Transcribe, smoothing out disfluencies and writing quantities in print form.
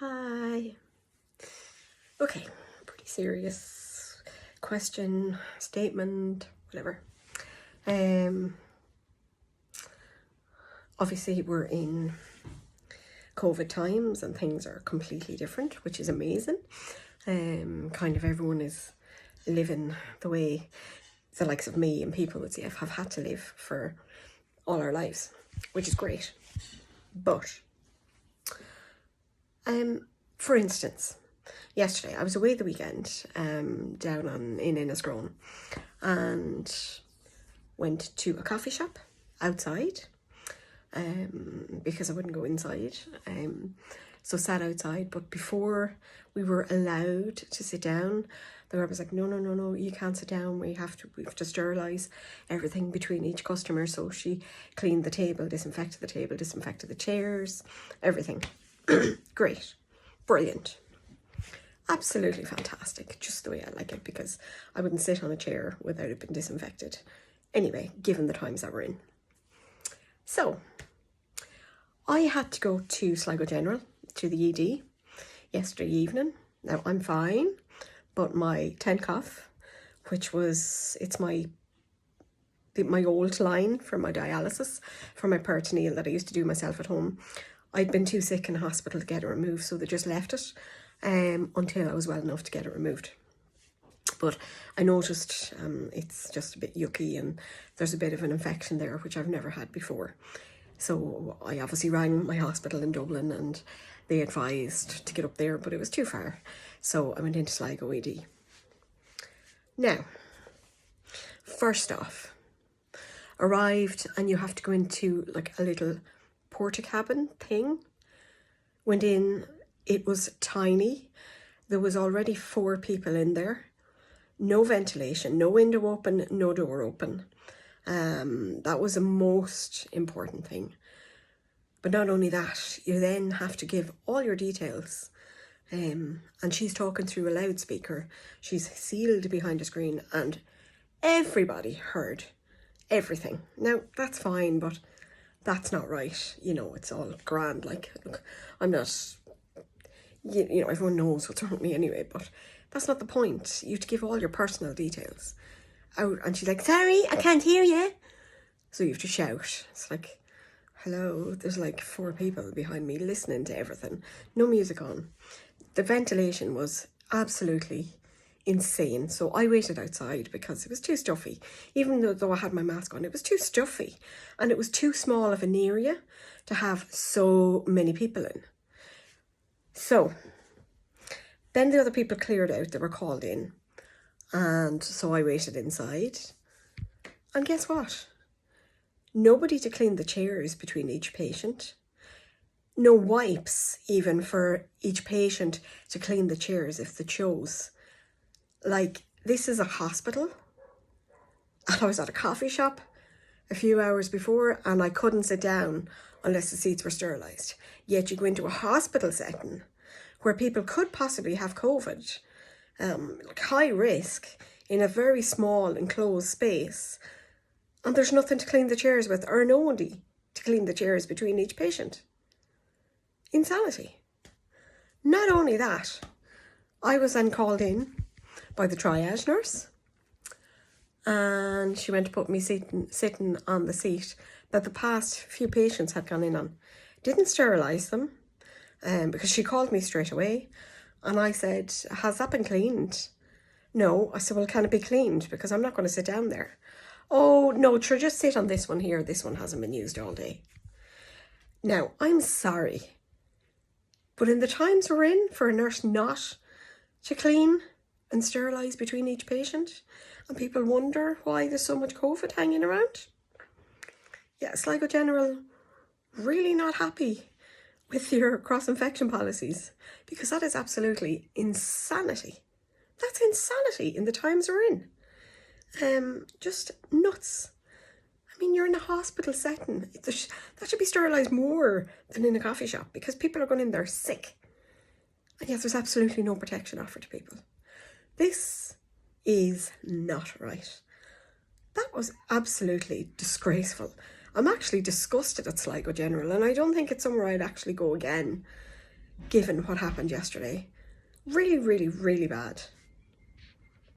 Hi. Okay, pretty serious question, statement, whatever. Obviously we're in COVID times and things are completely different, which is amazing. Kind of everyone is living the way the likes of me and people with CF have had to live for all our lives, which is great. But for instance, yesterday I was away the weekend down in Innisgrone and went to a coffee shop outside because I wouldn't go inside. So sat outside, but before we were allowed to sit down, the rep was like, no, you can't sit down. We have to sterilise everything between each customer. So she cleaned the table, disinfected the chairs, everything. Great, brilliant, absolutely fantastic, just the way I like it, because I wouldn't sit on a chair without it being disinfected. Anyway, given the times that we're in. So I had to go to Sligo General, to the ED, yesterday evening. Now I'm fine, but my tent cough, it's my old line for my dialysis, for my peritoneal that I used to do myself at home. I'd been too sick in hospital to get it removed, so they just left it until I was well enough to get it removed. But I noticed it's just a bit yucky and there's a bit of an infection there, which I've never had before. So I obviously rang my hospital in Dublin and they advised to get up there, but it was too far. So I went into Sligo ED. Now, first off, arrived and you have to go into like a little porta cabin thing. Went in, it was tiny. There was already 4 people in there. No ventilation, no window open, no door open. That was the most important thing. But not only that, you then have to give all your details. And she's talking through a loudspeaker. She's sealed behind a screen and everybody heard everything. Now, that's fine, but that's not right. You know, it's all grand. Like, look, I'm not, you know, everyone knows what's wrong with me anyway, but that's not the point. You have to give all your personal details out. And she's like, sorry, I can't hear you. So you have to shout. It's like, hello, there's like 4 people behind me listening to everything. No music on. The ventilation was absolutely insane. So I waited outside because it was too stuffy. Even though I had my mask on, it was too stuffy. And it was too small of an area to have so many people in. So then the other people cleared out, they were called in. And so I waited inside. And guess what? Nobody to clean the chairs between each patient. No wipes even for each patient to clean the chairs if they chose. Like, this is a hospital. And I was at a coffee shop a few hours before and I couldn't sit down unless the seats were sterilised. Yet you go into a hospital setting where people could possibly have COVID, like high risk, in a very small enclosed space, and there's nothing to clean the chairs with, or nobody to clean the chairs between each patient. Insanity. Not only that, I was then called in by the triage nurse, and she went to put me sitting on the seat that the past few patients had gone in on. Didn't sterilise them, because she called me straight away and I said, has that been cleaned? No. I said, well, can it be cleaned? Because I'm not going to sit down there. Oh, no, sure, just sit on this one here. This one hasn't been used all day. Now, I'm sorry, but in the times we're in, for a nurse not to clean and sterilise between each patient, and people wonder why there's so much COVID hanging around. Yeah, Sligo General really not happy with your cross-infection policies, because that is absolutely insanity. That's insanity in the times we're in. Just nuts. I mean, you're in a hospital setting. That should be sterilised more than in a coffee shop, because people are going in there sick. And yet there's absolutely no protection offered to people. This is not right. That was absolutely disgraceful. I'm actually disgusted at Sligo General, and I don't think it's somewhere I'd actually go again. given what happened yesterday. Really, really, really bad.